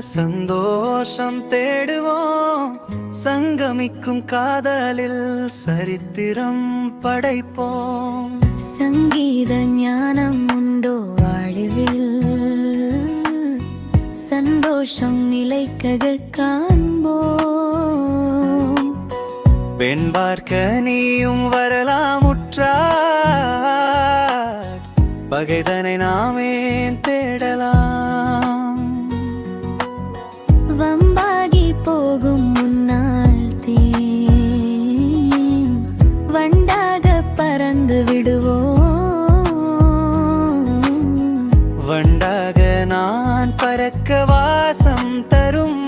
சந்தோஷம் தேடுவோம், சங்கமிக்கும் காதலில் சரித்திரம் படைப்போம். சங்கீத ஞானம் உண்டோ வாழ்வில், சந்தோஷம் நிலைக்கக காண்போம். பெண் பார்க்க நீயும் வரலாம் உற்றார், பகைதனை நாமே தேடலாம். வம்பாகி போகும் முன்னால் தேன் வண்டாக பறந்து விடுவோம். வண்டாக நான் பறக்க வாசம் தரும்